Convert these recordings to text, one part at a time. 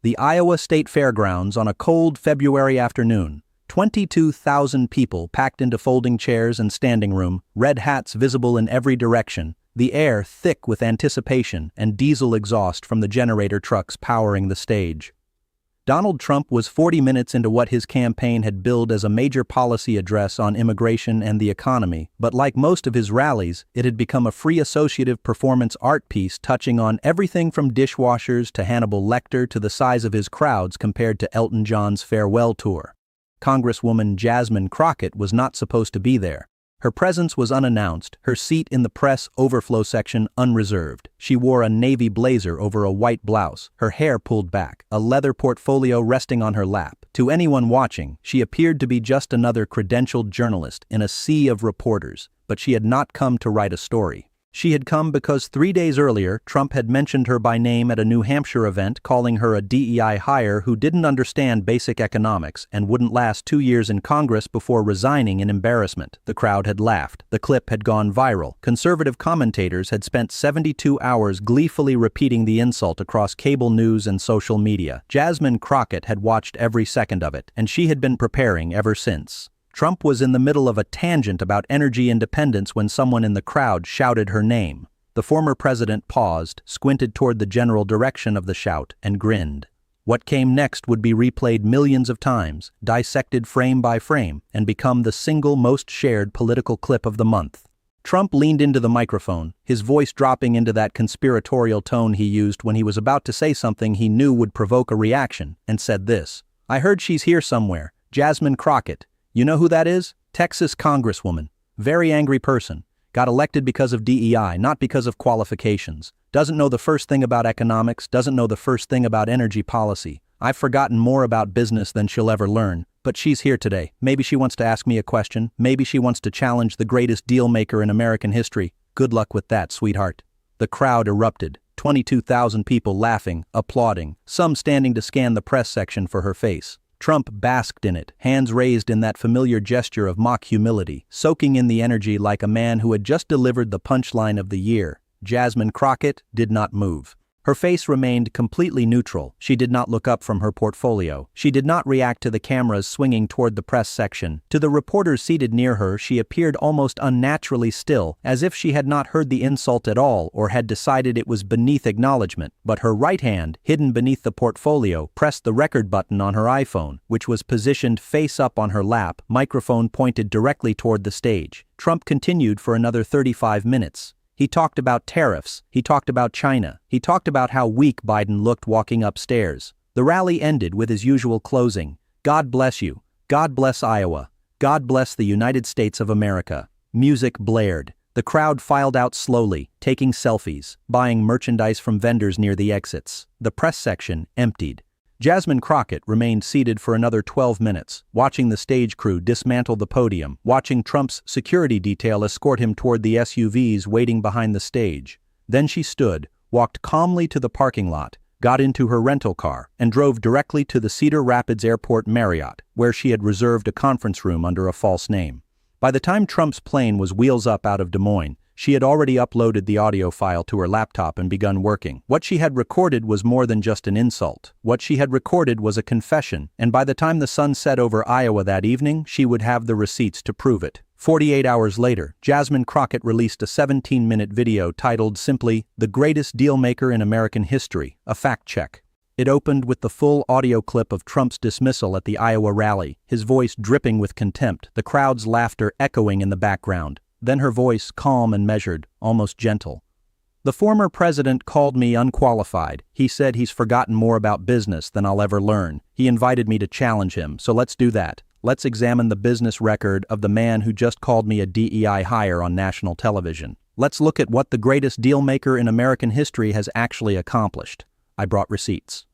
The Iowa State Fairgrounds on a cold February afternoon. 22,000 people packed into folding chairs and standing room, red hats visible in every direction, the air thick with anticipation and diesel exhaust from the generator trucks powering the stage. Donald Trump was 40 minutes into what his campaign had billed as a major policy address on immigration and the economy, but like most of his rallies, it had become a free associative performance art piece touching on everything from dishwashers to Hannibal Lecter to the size of his crowds compared to Elton John's farewell tour. Congresswoman Jasmine Crockett was not supposed to be there. Her presence was unannounced, her seat in the press overflow section unreserved. She wore a navy blazer over a white blouse, her hair pulled back, a leather portfolio resting on her lap. To anyone watching, she appeared to be just another credentialed journalist in a sea of reporters, but she had not come to write a story. She had come because 3 days earlier, Trump had mentioned her by name at a New Hampshire event, calling her a DEI hire who didn't understand basic economics and wouldn't last 2 years in Congress before resigning in embarrassment. The crowd had laughed. The clip had gone viral. Conservative commentators had spent 72 hours gleefully repeating the insult across cable news and social media. Jasmine Crockett had watched every second of it, and she had been preparing ever since. Trump was in the middle of a tangent about energy independence when someone in the crowd shouted her name. The former president paused, squinted toward the general direction of the shout, and grinned. What came next would be replayed millions of times, dissected frame by frame, and become the single most shared political clip of the month. Trump leaned into the microphone, his voice dropping into that conspiratorial tone he used when he was about to say something he knew would provoke a reaction, and said this: "I heard she's here somewhere, Jasmine Crockett. You know who that is? Texas congresswoman. Very angry person. Got elected because of DEI, not because of qualifications. Doesn't know the first thing about economics, doesn't know the first thing about energy policy. I've forgotten more about business than she'll ever learn. But she's here today. Maybe she wants to ask me a question. Maybe she wants to challenge the greatest deal maker in American history. Good luck with that, sweetheart." The crowd erupted. 22,000 people laughing, applauding, some standing to scan the press section for her face. Trump basked in it, hands raised in that familiar gesture of mock humility, soaking in the energy like a man who had just delivered the punchline of the year. Jasmine Crockett did not move. Her face remained completely neutral. She did not look up from her portfolio. She did not react to the cameras swinging toward the press section. To the reporters seated near her, she appeared almost unnaturally still, as if she had not heard the insult at all or had decided it was beneath acknowledgement. But her right hand, hidden beneath the portfolio, pressed the record button on her iPhone, which was positioned face up on her lap, microphone pointed directly toward the stage. Trump continued for another 35 minutes. He talked about tariffs, he talked about China, he talked about how weak Biden looked walking upstairs. The rally ended with his usual closing: "God bless you, God bless Iowa, God bless the United States of America." Music blared. The crowd filed out slowly, taking selfies, buying merchandise from vendors near the exits. The press section emptied. Jasmine Crockett remained seated for another 12 minutes, watching the stage crew dismantle the podium, watching Trump's security detail escort him toward the SUVs waiting behind the stage. Then she stood, walked calmly to the parking lot, got into her rental car, and drove directly to the Cedar Rapids Airport Marriott, where she had reserved a conference room under a false name. By the time Trump's plane was wheels up out of Des Moines, she had already uploaded the audio file to her laptop and begun working. What she had recorded was more than just an insult. What she had recorded was a confession, and by the time the sun set over Iowa that evening, she would have the receipts to prove it. 48 hours later, Jasmine Crockett released a 17-minute video titled simply, "The Greatest Deal Maker in American History, a Fact Check." It opened with the full audio clip of Trump's dismissal at the Iowa rally, his voice dripping with contempt, the crowd's laughter echoing in the background. Then her voice calm and measured, almost gentle. "The former president called me unqualified. He said he's forgotten more about business than I'll ever learn. He invited me to challenge him, so let's do that. Let's examine the business record of the man who just called me a DEI hire on national television. Let's look at what the greatest deal maker in American history has actually accomplished." I brought receipts.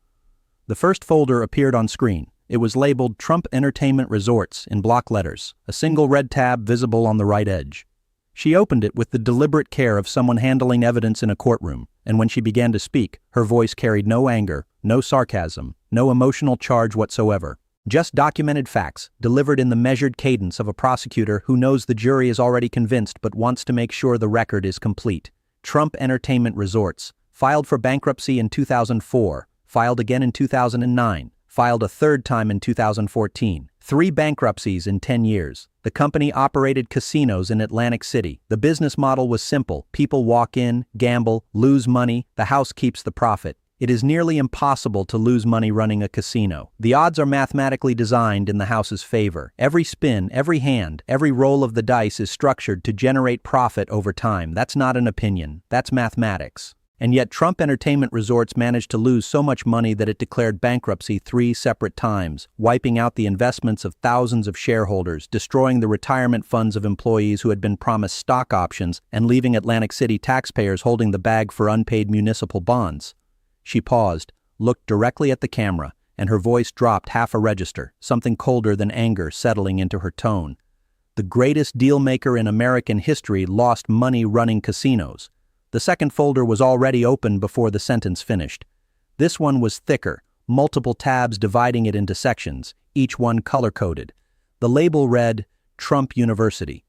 The first folder appeared on screen. It was labeled Trump Entertainment Resorts in block letters, a single red tab visible on the right edge. She opened it with the deliberate care of someone handling evidence in a courtroom, and when she began to speak, her voice carried no anger, no sarcasm, no emotional charge whatsoever. Just documented facts, delivered in the measured cadence of a prosecutor who knows the jury is already convinced but wants to make sure the record is complete. Trump Entertainment Resorts, filed for bankruptcy in 2004, filed again in 2009, filed a third time in 2014. 3 bankruptcies in 10 years. The company operated casinos in Atlantic City. The business model was simple. People walk in, gamble, lose money, the house keeps the profit. It is nearly impossible to lose money running a casino. The odds are mathematically designed in the house's favor. Every spin, every hand, every roll of the dice is structured to generate profit over time. That's not an opinion. That's mathematics. And yet Trump Entertainment Resorts managed to lose so much money that it declared bankruptcy 3 separate times, wiping out the investments of thousands of shareholders, destroying the retirement funds of employees who had been promised stock options, and leaving Atlantic City taxpayers holding the bag for unpaid municipal bonds. She paused, looked directly at the camera, and her voice dropped half a register, something colder than anger settling into her tone. The greatest deal-maker in American history lost money running casinos. The second folder was already open before the sentence finished. This one was thicker, multiple tabs dividing it into sections, each one color-coded. The label read, Trump University.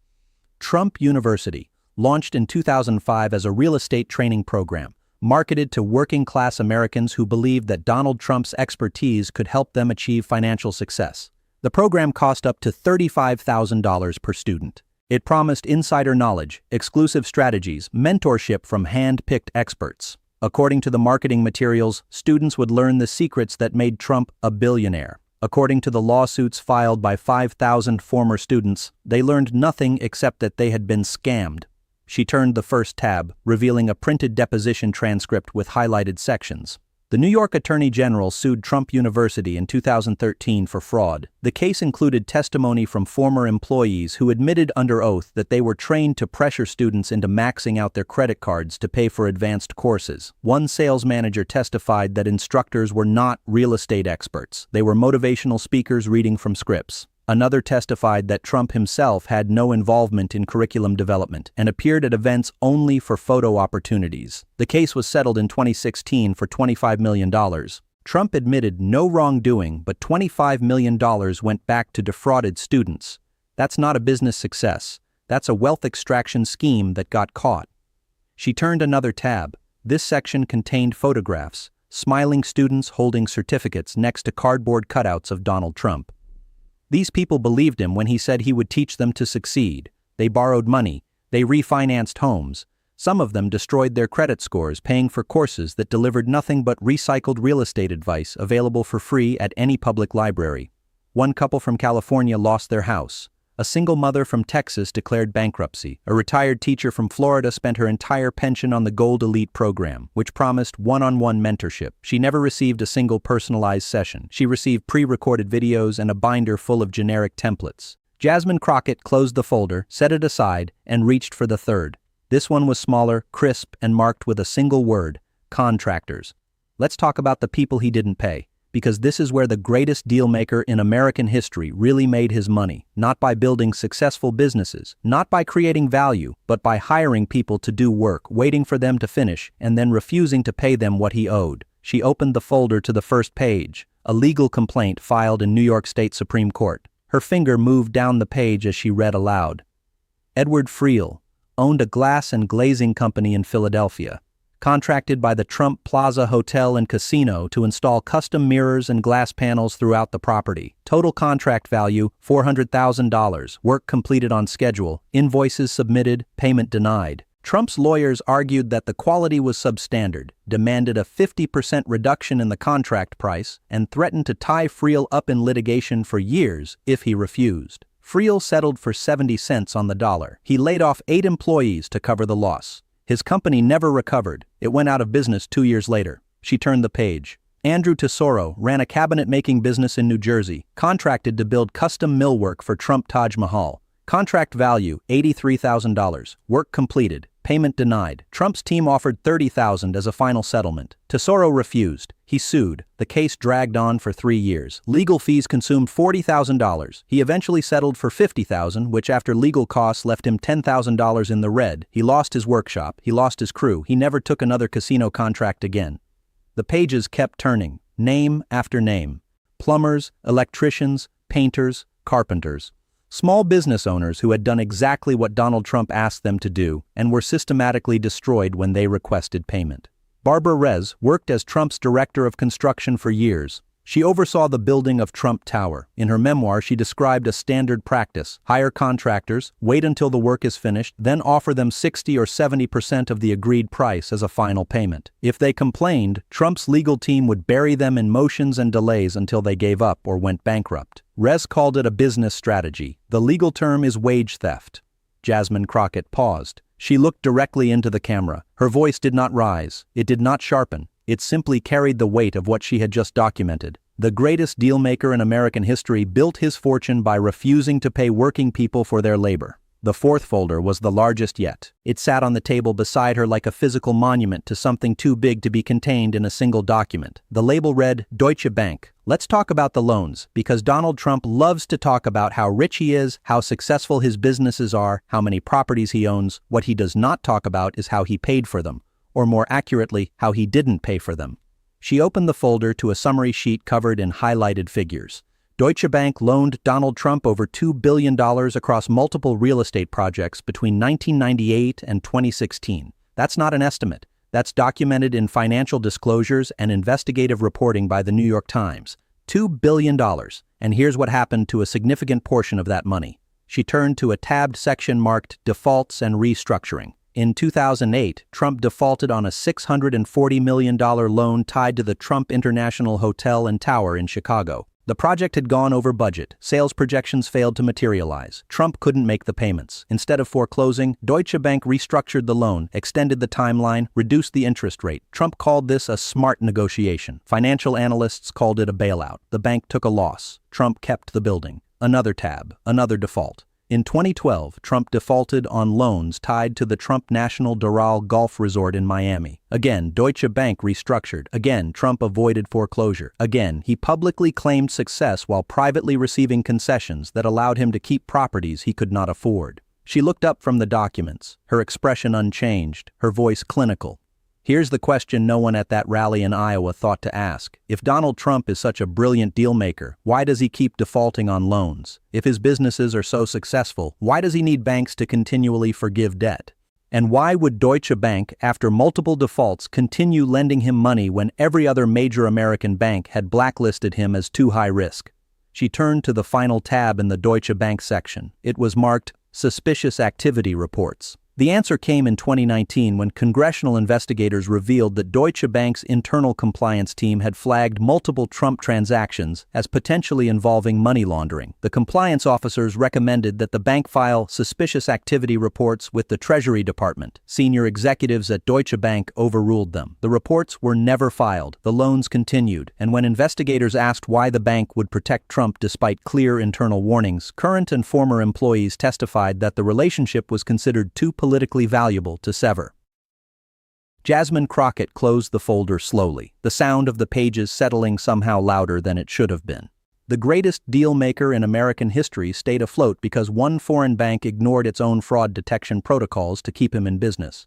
Trump University, launched in 2005 as a real estate training program, marketed to working-class Americans who believed that Donald Trump's expertise could help them achieve financial success. The program cost up to $35,000 per student. It promised insider knowledge, exclusive strategies, mentorship from hand-picked experts. According to the marketing materials, students would learn the secrets that made Trump a billionaire. According to the lawsuits filed by 5,000 former students, they learned nothing except that they had been scammed. She turned the first tab, revealing a printed deposition transcript with highlighted sections. The New York Attorney General sued Trump University in 2013 for fraud. The case included testimony from former employees who admitted under oath that they were trained to pressure students into maxing out their credit cards to pay for advanced courses. One sales manager testified that instructors were not real estate experts. They were motivational speakers reading from scripts. Another testified that Trump himself had no involvement in curriculum development and appeared at events only for photo opportunities. The case was settled in 2016 for $25 million. Trump admitted no wrongdoing, but $25 million went back to defrauded students. That's not a business success. That's a wealth extraction scheme that got caught. She turned another tab. This section contained photographs, smiling students holding certificates next to cardboard cutouts of Donald Trump. These people believed him when he said he would teach them to succeed. They borrowed money. They refinanced homes. Some of them destroyed their credit scores paying for courses that delivered nothing but recycled real estate advice available for free at any public library. One couple from California lost their house. A single mother from Texas declared bankruptcy. A retired teacher from Florida spent her entire pension on the Gold Elite program, which promised one-on-one mentorship. She never received a single personalized session. She received pre-recorded videos and a binder full of generic templates. Jasmine Crockett closed the folder, set it aside, and reached for the third. This one was smaller, crisp, and marked with a single word: contractors. Let's talk about the people he didn't pay. Because this is where the greatest deal-maker in American history really made his money, not by building successful businesses, not by creating value, but by hiring people to do work, waiting for them to finish, and then refusing to pay them what he owed. She opened the folder to the first page, a legal complaint filed in New York State Supreme Court. Her finger moved down the page as she read aloud. Edward Friel owned a glass and glazing company in Philadelphia. Contracted by the Trump Plaza Hotel and Casino to install custom mirrors and glass panels throughout the property. Total contract value, $400,000. Work completed on schedule. Invoices submitted, payment denied. Trump's lawyers argued that the quality was substandard, demanded a 50% reduction in the contract price, and threatened to tie Friel up in litigation for years if he refused. Friel settled for 70 cents on the dollar. He laid off 8 employees to cover the loss. His company never recovered. It went out of business 2 years later. She turned the page. Andrew Tesoro ran a cabinet-making business in New Jersey, contracted to build custom millwork for Trump Taj Mahal. Contract value, $83,000. Work completed. Payment denied. Trump's team offered $30,000 as a final settlement. Tesoro refused. He sued. The case dragged on for 3 years. Legal fees consumed $40,000. He eventually settled for $50,000, which after legal costs left him $10,000 in the red. He lost his workshop. He lost his crew. He never took another casino contract again. The pages kept turning, name after name. Plumbers, electricians, painters, carpenters. Small business owners who had done exactly what Donald Trump asked them to do and were systematically destroyed when they requested payment. Barbara Rez worked as Trump's director of construction for years. She oversaw the building of Trump Tower. In her memoir, she described a standard practice: hire contractors, wait until the work is finished, then offer them 60 or 70% of the agreed price as a final payment. If they complained, Trump's legal team would bury them in motions and delays until they gave up or went bankrupt. Rez called it a business strategy. The legal term is wage theft. Jasmine Crockett paused. She looked directly into the camera. Her voice did not rise. It did not sharpen. It simply carried the weight of what she had just documented. The greatest dealmaker in American history built his fortune by refusing to pay working people for their labor. The fourth folder was the largest yet. It sat on the table beside her like a physical monument to something too big to be contained in a single document. The label read, Deutsche Bank. Let's talk about the loans, because Donald Trump loves to talk about how rich he is, how successful his businesses are, how many properties he owns. What he does not talk about is how he paid for them, or more accurately, how he didn't pay for them. She opened the folder to a summary sheet covered in highlighted figures. Deutsche Bank loaned Donald Trump over $2 billion across multiple real estate projects between 1998 and 2016. That's not an estimate. That's documented in financial disclosures and investigative reporting by the New York Times. $2 billion. And here's what happened to a significant portion of that money. She turned to a tabbed section marked Defaults and Restructuring. In 2008, Trump defaulted on a $640 million loan tied to the Trump International Hotel and Tower in Chicago. The project had gone over budget. Sales projections failed to materialize. Trump couldn't make the payments. Instead of foreclosing, Deutsche Bank restructured the loan, extended the timeline, reduced the interest rate. Trump called this a smart negotiation. Financial analysts called it a bailout. The bank took a loss. Trump kept the building. Another tab, another default. In 2012, Trump defaulted on loans tied to the Trump National Doral Golf Resort in Miami. Again, Deutsche Bank restructured. Again, Trump avoided foreclosure. Again, he publicly claimed success while privately receiving concessions that allowed him to keep properties he could not afford. She looked up from the documents, her expression unchanged, her voice clinical. Here's the question no one at that rally in Iowa thought to ask. If Donald Trump is such a brilliant dealmaker, why does he keep defaulting on loans? If his businesses are so successful, why does he need banks to continually forgive debt? And why would Deutsche Bank, after multiple defaults, continue lending him money when every other major American bank had blacklisted him as too high risk? She turned to the final tab in the Deutsche Bank section. It was marked Suspicious Activity Reports. The answer came in 2019 when congressional investigators revealed that Deutsche Bank's internal compliance team had flagged multiple Trump transactions as potentially involving money laundering. The compliance officers recommended that the bank file suspicious activity reports with the Treasury Department. Senior executives at Deutsche Bank overruled them. The reports were never filed. The loans continued, and when investigators asked why the bank would protect Trump despite clear internal warnings, current and former employees testified that the relationship was considered too politically valuable to sever. Jasmine Crockett closed the folder slowly, the sound of the pages settling somehow louder than it should have been. The greatest deal maker in American history stayed afloat because one foreign bank ignored its own fraud detection protocols to keep him in business.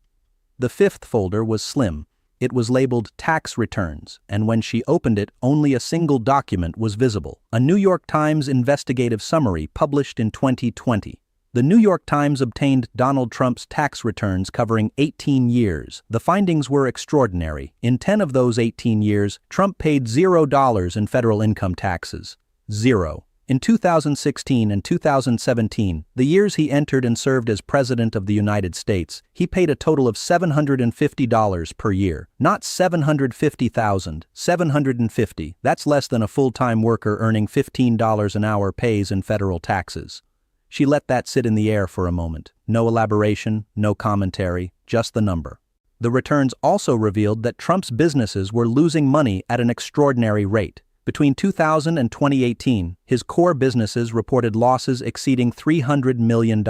The fifth folder was slim. It was labeled Tax Returns, and when she opened it, only a single document was visible: a New York Times investigative summary published in 2020. The New York Times obtained Donald Trump's tax returns covering 18 years. The findings were extraordinary. In 10 of those 18 years, Trump paid $0 in federal income taxes. Zero. In 2016 and 2017, the years he entered and served as President of the United States, he paid a total of $750 per year. Not $750,000, $750. That's less than a full-time worker earning $15 an hour pays in federal taxes. She let that sit in the air for a moment. No elaboration, no commentary, just the number. The returns also revealed that Trump's businesses were losing money at an extraordinary rate. Between 2000 and 2018, his core businesses reported losses exceeding $300 million.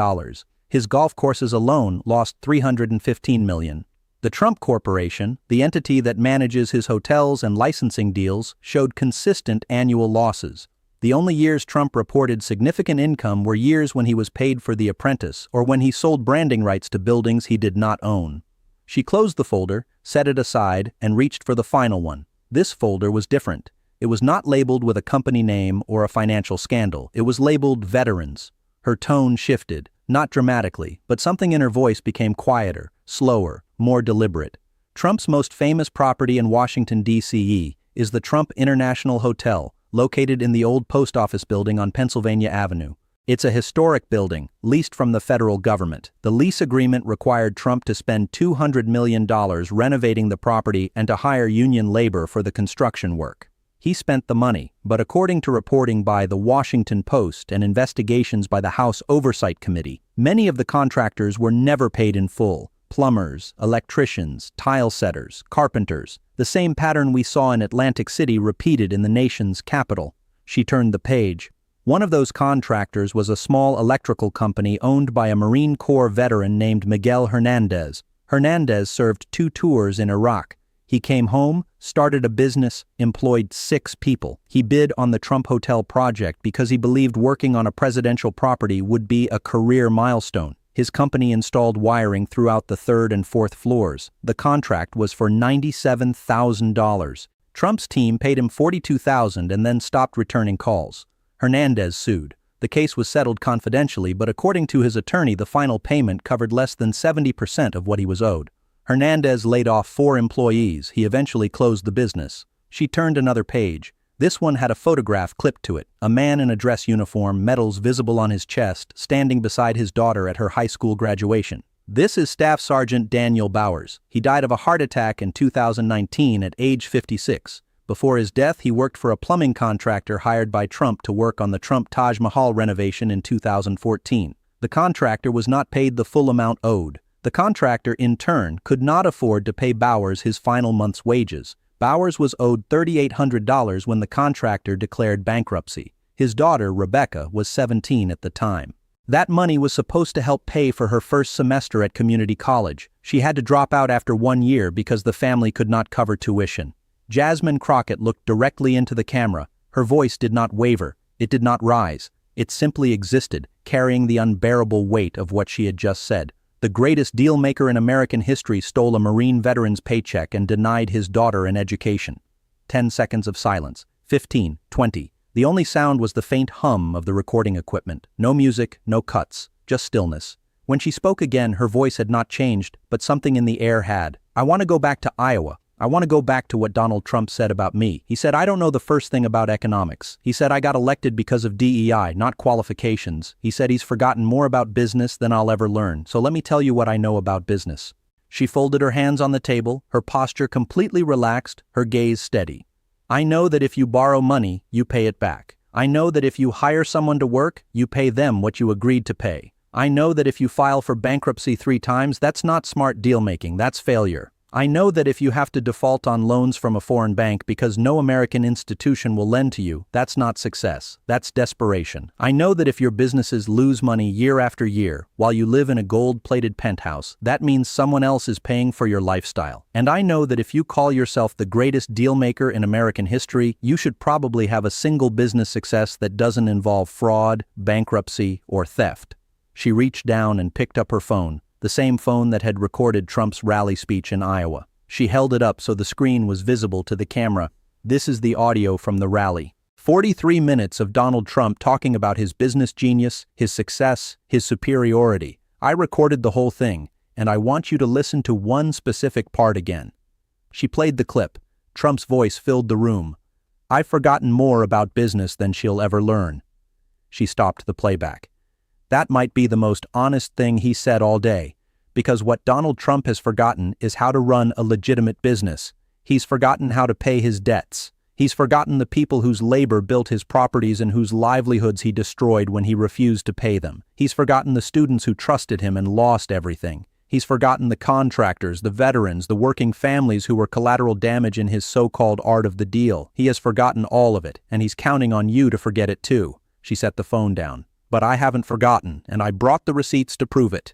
His golf courses alone lost $315 million. The Trump Corporation, the entity that manages his hotels and licensing deals, showed consistent annual losses. The only years Trump reported significant income were years when he was paid for The Apprentice or when he sold branding rights to buildings he did not own. She closed the folder, set it aside, and reached for the final one. This folder was different. It was not labeled with a company name or a financial scandal. It was labeled Veterans. Her tone shifted, not dramatically, but something in her voice became quieter, slower, more deliberate. Trump's most famous property in Washington, D.C. is the Trump International Hotel, located in the old post office building on Pennsylvania Avenue. It's a historic building, leased from the federal government. The lease agreement required Trump to spend $200 million renovating the property and to hire union labor for the construction work. He spent the money, but according to reporting by The Washington Post and investigations by the House Oversight Committee, many of the contractors were never paid in full. Plumbers, electricians, tile setters, carpenters, the same pattern we saw in Atlantic City repeated in the nation's capital. She turned the page. One of those contractors was a small electrical company owned by a Marine Corps veteran named Miguel Hernandez. Hernandez served 2 tours in Iraq. He came home, started a business, employed 6 people. He bid on the Trump Hotel project because he believed working on a presidential property would be a career milestone. His company installed wiring throughout the 3rd and 4th floors. The contract was for $97,000. Trump's team paid him $42,000 and then stopped returning calls. Hernandez sued. The case was settled confidentially, but according to his attorney, the final payment covered less than 70% of what he was owed. Hernandez laid off 4 employees. He eventually closed the business. She turned another page. This one had a photograph clipped to it. A man in a dress uniform, medals visible on his chest, standing beside his daughter at her high school graduation. This is Staff Sergeant Daniel Bowers. He died of a heart attack in 2019 at age 56. Before his death, he worked for a plumbing contractor hired by Trump to work on the Trump Taj Mahal renovation in 2014. The contractor was not paid the full amount owed. The contractor, in turn, could not afford to pay Bowers his final month's wages. Bowers was owed $3,800 when the contractor declared bankruptcy. His daughter, Rebecca, was 17 at the time. That money was supposed to help pay for her first semester at community college. She had to drop out after 1 year because the family could not cover tuition. Jasmine Crockett looked directly into the camera. Her voice did not waver. It did not rise. It simply existed, carrying the unbearable weight of what she had just said. The greatest deal-maker in American history stole a Marine veteran's paycheck and denied his daughter an education. 10 seconds of silence. 15, 20. The only sound was the faint hum of the recording equipment. No music, no cuts, just stillness. When she spoke again, her voice had not changed, but something in the air had. I want to go back to Iowa. I want to go back to what Donald Trump said about me. He said, I don't know the first thing about economics. He said, I got elected because of DEI, not qualifications. He said he's forgotten more about business than I'll ever learn. So let me tell you what I know about business. She folded her hands on the table, her posture completely relaxed, her gaze steady. I know that if you borrow money, you pay it back. I know that if you hire someone to work, you pay them what you agreed to pay. I know that if you file for bankruptcy 3 times, that's not smart deal-making, that's failure. I know that if you have to default on loans from a foreign bank because no American institution will lend to you, that's not success, that's desperation. I know that if your businesses lose money year after year while you live in a gold-plated penthouse, that means someone else is paying for your lifestyle. And I know that if you call yourself the greatest deal-maker in American history, you should probably have a single business success that doesn't involve fraud, bankruptcy, or theft. She reached down and picked up her phone. The same phone that had recorded Trump's rally speech in Iowa. She held it up so the screen was visible to the camera. This is the audio from the rally. 43 minutes of Donald Trump talking about his business genius, his success, his superiority. I recorded the whole thing, and I want you to listen to one specific part again. She played the clip. Trump's voice filled the room. I've forgotten more about business than she'll ever learn. She stopped the playback. That might be the most honest thing he said all day, because what Donald Trump has forgotten is how to run a legitimate business. He's forgotten how to pay his debts. He's forgotten the people whose labor built his properties and whose livelihoods he destroyed when he refused to pay them. He's forgotten the students who trusted him and lost everything. He's forgotten the contractors, the veterans, the working families who were collateral damage in his so-called art of the deal. He has forgotten all of it, and he's counting on you to forget it too. She set the phone down. But I haven't forgotten, and I brought the receipts to prove it.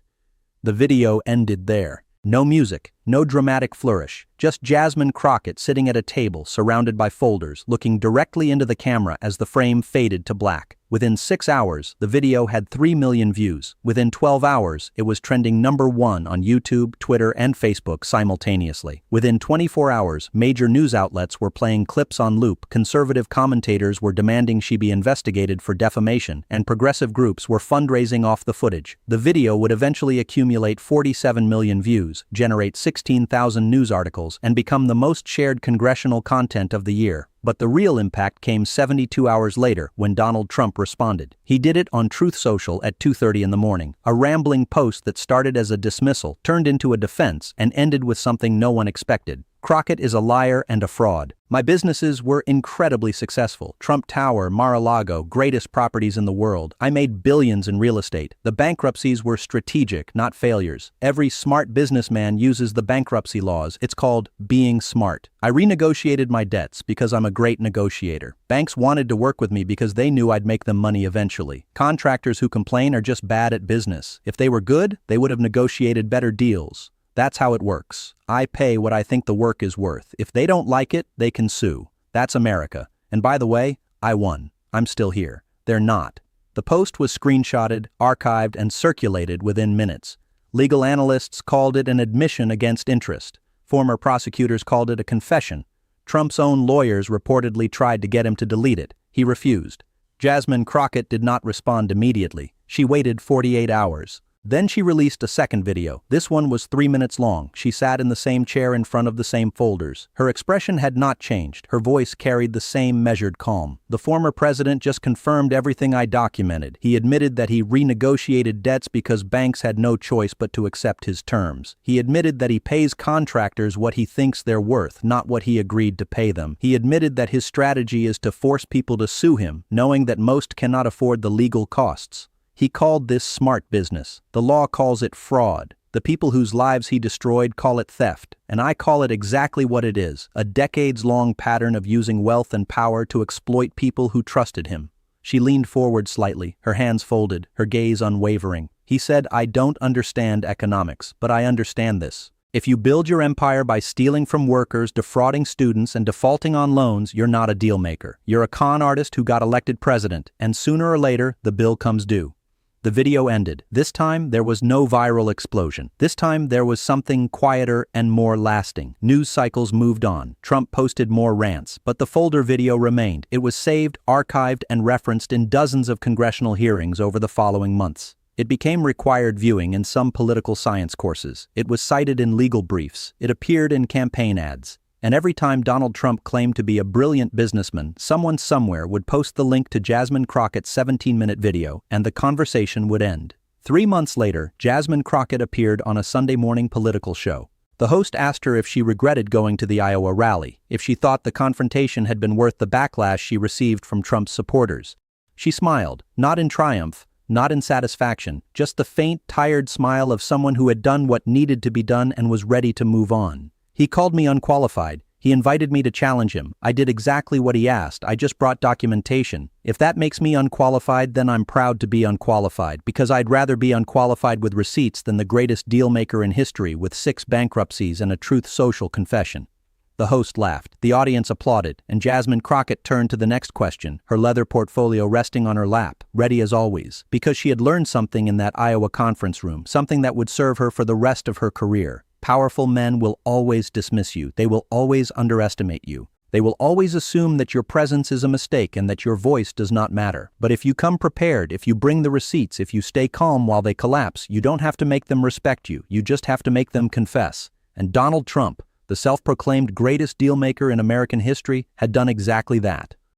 The video ended there. No music, no dramatic flourish, just Jasmine Crockett sitting at a table surrounded by folders, looking directly into the camera as the frame faded to black. Within 6 hours, the video had 3 million views. Within 12 hours, it was trending #1 on YouTube, Twitter, and Facebook simultaneously. Within 24 hours, major news outlets were playing clips on loop, conservative commentators were demanding she be investigated for defamation, and progressive groups were fundraising off the footage. The video would eventually accumulate 47 million views, generate 16,000 news articles, and become the most shared congressional content of the year. But the real impact came 72 hours later when Donald Trump responded. He did it on Truth Social at 2:30 in the morning. A rambling post that started as a dismissal turned into a defense and ended with something no one expected. Crockett is a liar and a fraud. My businesses were incredibly successful. Trump Tower, Mar-a-Lago, greatest properties in the world. I made billions in real estate. The bankruptcies were strategic, not failures. Every smart businessman uses the bankruptcy laws. It's called being smart. I renegotiated my debts because I'm a great negotiator. Banks wanted to work with me because they knew I'd make them money eventually. Contractors who complain are just bad at business. If they were good, they would have negotiated better deals. That's how it works. I pay what I think the work is worth. If they don't like it, they can sue. That's America. And by the way, I won. I'm still here. They're not. The post was screenshotted, archived, and circulated within minutes. Legal analysts called it an admission against interest. Former prosecutors called it a confession. Trump's own lawyers reportedly tried to get him to delete it. He refused. Jasmine Crockett did not respond immediately. She waited 48 hours. Then she released a second video. This one was 3 minutes long. She sat in the same chair in front of the same folders. Her expression had not changed. Her voice carried the same measured calm. The former president just confirmed everything I documented. He admitted that he renegotiated debts because banks had no choice but to accept his terms. He admitted that he pays contractors what he thinks they're worth, not what he agreed to pay them. He admitted that his strategy is to force people to sue him, knowing that most cannot afford the legal costs. He called this smart business. The law calls it fraud. The people whose lives he destroyed call it theft. And I call it exactly what it is, a decades-long pattern of using wealth and power to exploit people who trusted him. She leaned forward slightly, her hands folded, her gaze unwavering. He said, "I don't understand economics, but I understand this. If you build your empire by stealing from workers, defrauding students, and defaulting on loans, you're not a deal maker. You're a con artist who got elected president, and sooner or later, the bill comes due." The video ended. This time, there was no viral explosion. This time, there was something quieter and more lasting. News cycles moved on. Trump posted more rants, but the folder video remained. It was saved, archived, and referenced in dozens of congressional hearings over the following months. It became required viewing in some political science courses. It was cited in legal briefs. It appeared in campaign ads. And every time Donald Trump claimed to be a brilliant businessman, someone somewhere would post the link to Jasmine Crockett's 17-minute video, and the conversation would end. 3 months later, Jasmine Crockett appeared on a Sunday morning political show. The host asked her if she regretted going to the Iowa rally, if she thought the confrontation had been worth the backlash she received from Trump's supporters. She smiled, not in triumph, not in satisfaction, just the faint, tired smile of someone who had done what needed to be done and was ready to move on. He called me unqualified. He invited me to challenge him. I did exactly what he asked. I just brought documentation. If that makes me unqualified, then I'm proud to be unqualified, because I'd rather be unqualified with receipts than the greatest deal maker in history with 6 bankruptcies and a Truth Social confession. The host laughed. The audience applauded, and Jasmine Crockett turned to the next question, her leather portfolio resting on her lap, ready as always, because she had learned something in that Iowa conference room, something that would serve her for the rest of her career. Powerful men will always dismiss you. They will always underestimate you. They will always assume that your presence is a mistake and that your voice does not matter. But if you come prepared, if you bring the receipts, if you stay calm while they collapse, you don't have to make them respect you. You just have to make them confess. And Donald Trump, the self-proclaimed greatest deal maker in American history, had done exactly that.